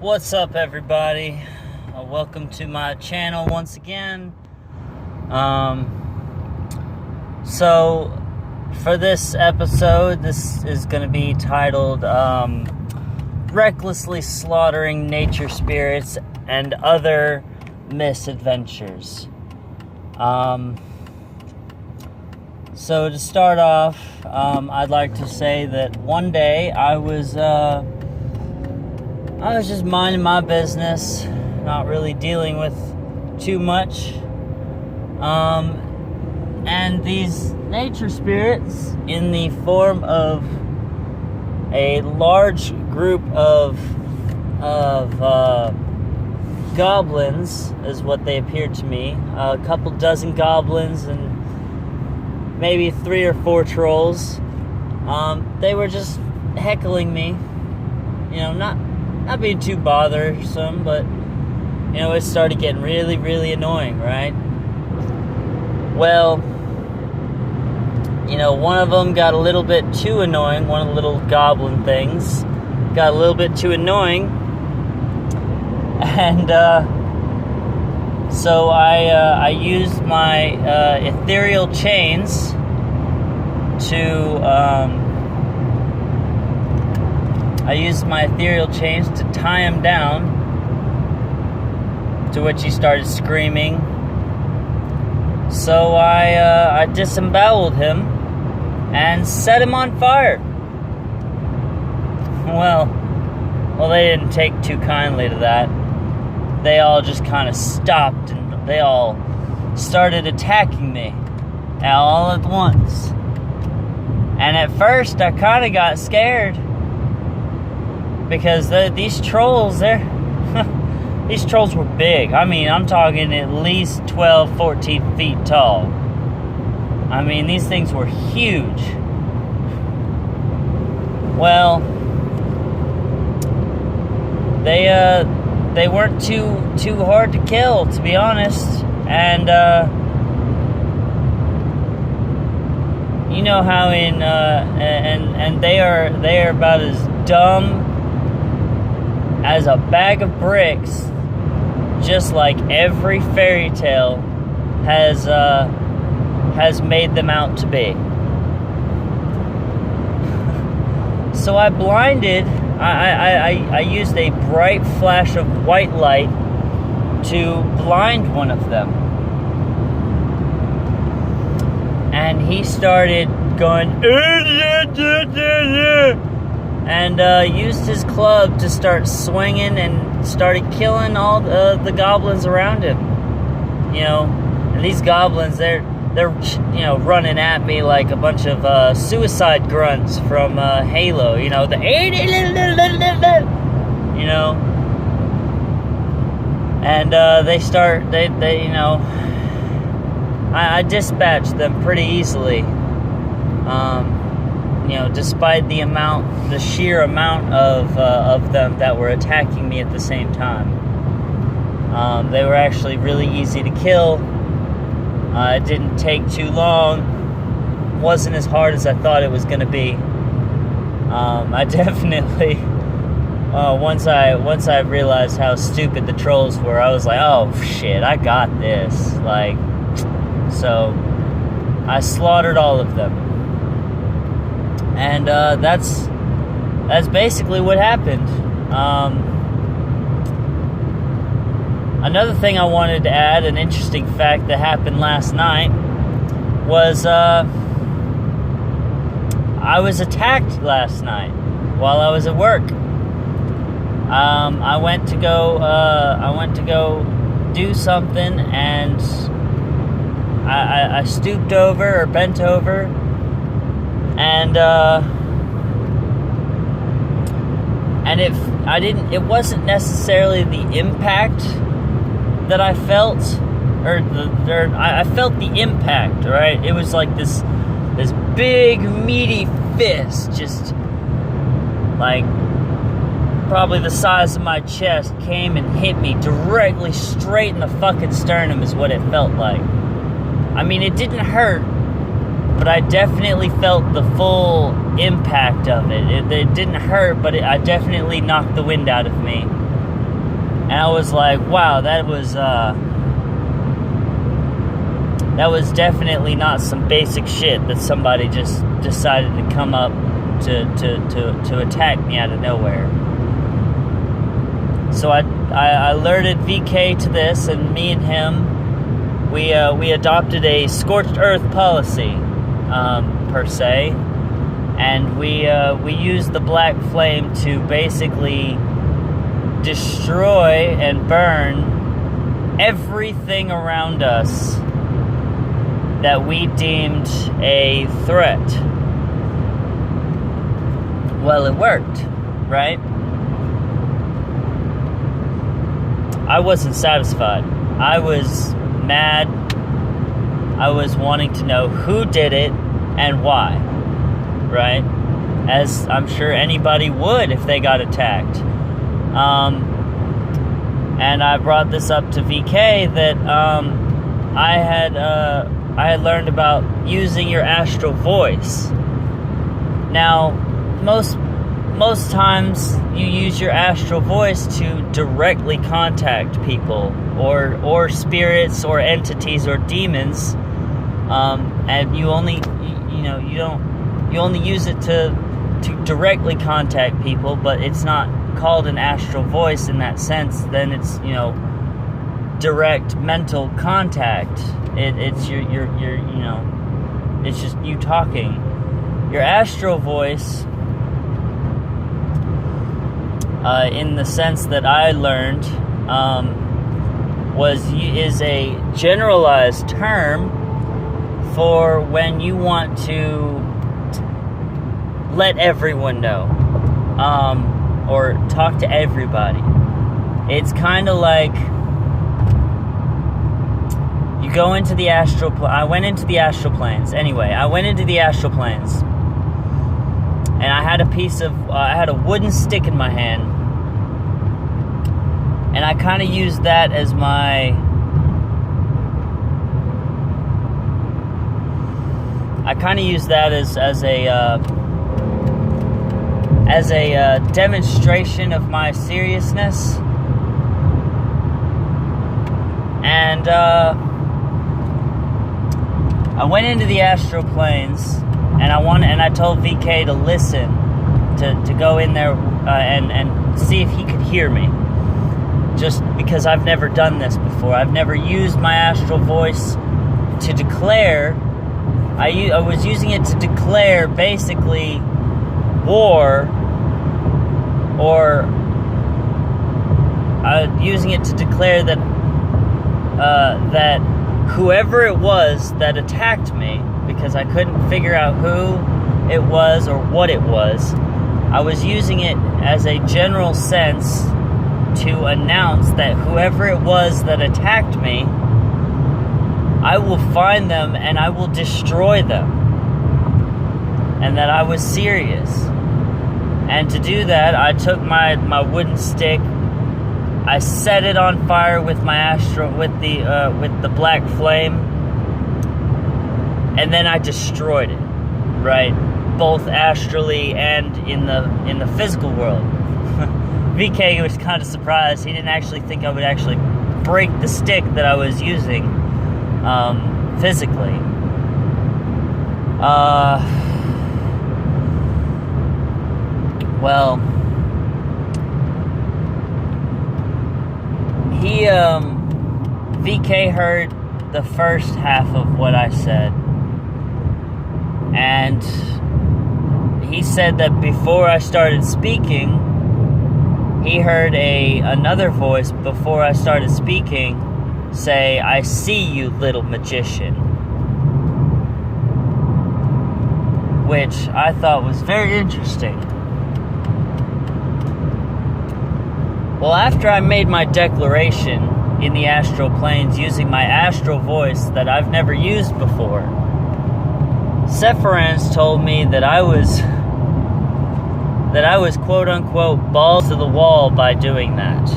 What's up, everybody? Welcome to my channel once again. So for this episode, this is going to be titled Recklessly Slaughtering Nature Spirits and Other Misadventures. So to start off, I'd like to say that one day I was just minding my business, not really dealing with too much. And these nature spirits, in the form of a large group of goblins, is what they appeared to me. A couple dozen goblins and maybe 3 or 4 trolls. They were just heckling me. Not being too bothersome, but it started getting really, really annoying, right? Well, one of them got a little bit too annoying. One of the little goblin things got a little bit too annoying, and so I used my ethereal chains to tie him down, to which he started screaming. So I disemboweled him and set him on fire. Well, they didn't take too kindly to that. They all just kind of stopped and they all started attacking me all at once. And at first I kind of got scared, because these trolls, these trolls were big. I mean, I'm talking at least 12, 14 feet tall. I mean, these things were huge. Well, they weren't too hard to kill, to be honest. And you know how and they are about as dumb as a bag of bricks, just like every fairy tale has made them out to be. So I used a bright flash of white light to blind one of them. And he started going, and used his club to start swinging and started killing all the goblins around him. And these goblins, they're running at me like a bunch of suicide grunts from Halo. And I dispatched them pretty easily. Despite the sheer amount of them that were attacking me at the same time. They were actually really easy to kill. It didn't take too long. Wasn't as hard as I thought it was going to be. I definitely, once I realized how stupid the trolls were, I was like, oh shit, I got this. So I slaughtered all of them. And that's basically what happened. Another thing I wanted to add, an interesting fact that happened last night, was I was attacked last night while I was at work. I went to go do something, and I stooped over or bent over. And it wasn't necessarily the impact that I felt, I felt the impact, right? It was like this big meaty fist, just like probably the size of my chest, came and hit me directly straight in the fucking sternum, is what it felt like. I mean, it didn't hurt, but I definitely felt the full impact of it. It didn't hurt, but I definitely knocked the wind out of me. And I was like, wow, that was definitely not some basic shit that somebody just decided to come up to attack me out of nowhere. So I alerted VK to this, and me and him, we adopted a scorched earth policy, per se, and we used the black flame to basically destroy and burn everything around us that we deemed a threat. Well, it worked, right? I wasn't satisfied. I was mad. I was wanting to know who did it and why, right? As I'm sure anybody would if they got attacked. And I brought this up to VK that I had learned about using your astral voice. Now, most times you use your astral voice to directly contact people or spirits or entities or demons, and you only use it to directly contact people, but it's not called an astral voice in that sense. Then it's direct mental contact. It's your it's just you talking. Your astral voice, in the sense that I learned, is a generalized term for when you want to let everyone know, or talk to everybody. It's kind of like you go into the astral I went into the astral planes. Anyway, I went into the astral planes, and I had I had a wooden stick in my hand, and I kind of used that as my as a demonstration of my seriousness. And I went into the astral planes, and I told VK to listen, to go in there and see if he could hear me. Just because I've never done this before. I've never used my astral voice to declare. I was using it to declare basically war, or using it to declare that that whoever it was that attacked me, because I couldn't figure out who it was or what it was, I was using it as a general sense to announce that whoever it was that attacked me, I will find them and I will destroy them, and that I was serious. And to do that, I took my wooden stick, I set it on fire with my with the black flame, and then I destroyed it, right? Both astrally and in the physical world. VK was kind of surprised. He didn't actually think I would actually break the stick that I was using physically. Well, VK heard the first half of what I said, and he said that before I started speaking, he heard another voice before I started speaking say, "I see you, little magician," which I thought was very interesting. Well, after I made my declaration in the astral planes using my astral voice that I've never used before, Sephiroth told me that I was quote-unquote balls to the wall by doing that.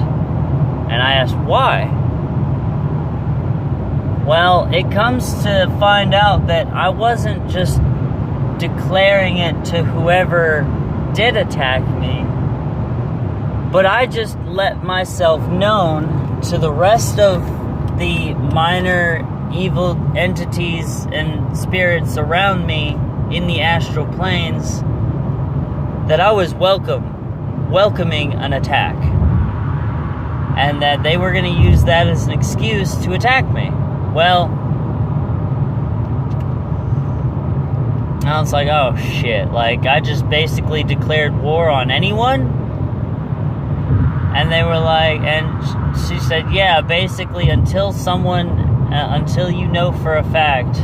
And I asked, why? Well, it comes to find out that I wasn't just declaring it to whoever did attack me, But I just let myself known to the rest of the minor evil entities and spirits around me in the astral planes that I was welcoming an attack, and that they were going to use that as an excuse to attack me. Well, I was like, oh shit, like I just basically declared war on anyone. And they were like, and she said, yeah, basically until you know for a fact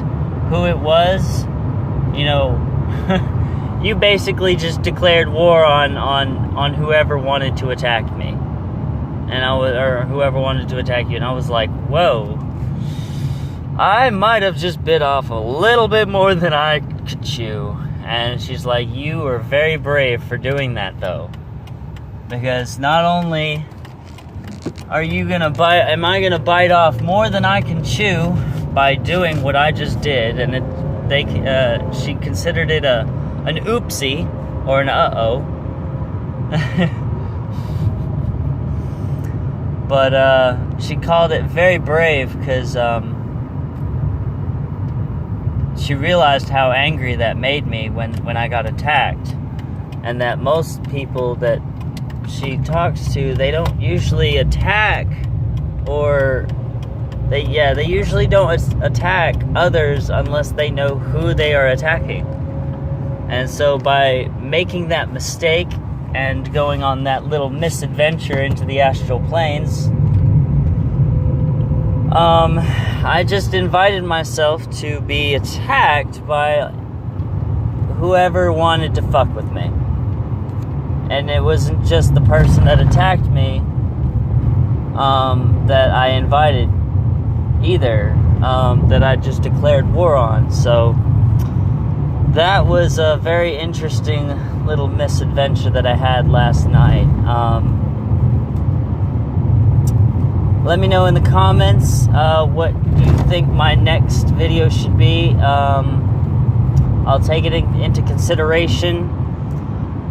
who it was, you know, you basically just declared war on whoever wanted to attack me. And or whoever wanted to attack you. And I was like, whoa, I might have just bit off a little bit more than I could chew. And she's like, you were very brave for doing that, though. Because not only am I gonna bite off more than I can chew by doing what I just did, and she considered it an oopsie or an uh-oh. But she called it very brave because she realized how angry that made me when I got attacked, and that most people that she talks to, they don't usually attack, or they usually don't attack others unless they know who they are attacking. And so by making that mistake and going on that little misadventure into the astral planes, I just invited myself to be attacked by whoever wanted to fuck with me. And it wasn't just the person that attacked me that I invited either, that I just declared war on. So that was a very interesting little misadventure that I had last night. Let me know in the comments what you think my next video should be. I'll take it into consideration.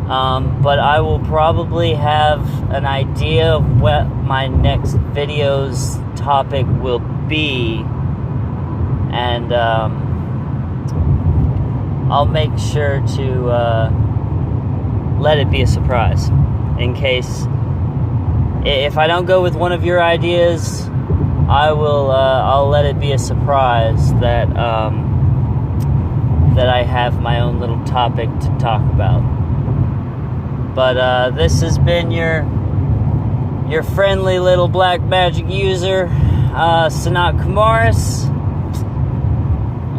But I will probably have an idea of what my next video's topic will be, and I'll make sure to let it be a surprise, in case if I don't go with one of your ideas, I'll let it be a surprise that I have my own little topic to talk about. But this has been your friendly little black magic user, Sanat Kumaris.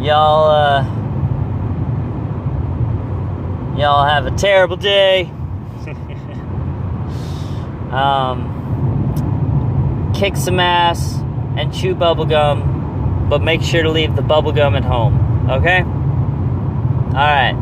Y'all have a terrible day. Kick some ass and chew bubblegum, but make sure to leave the bubblegum at home, okay? Alright.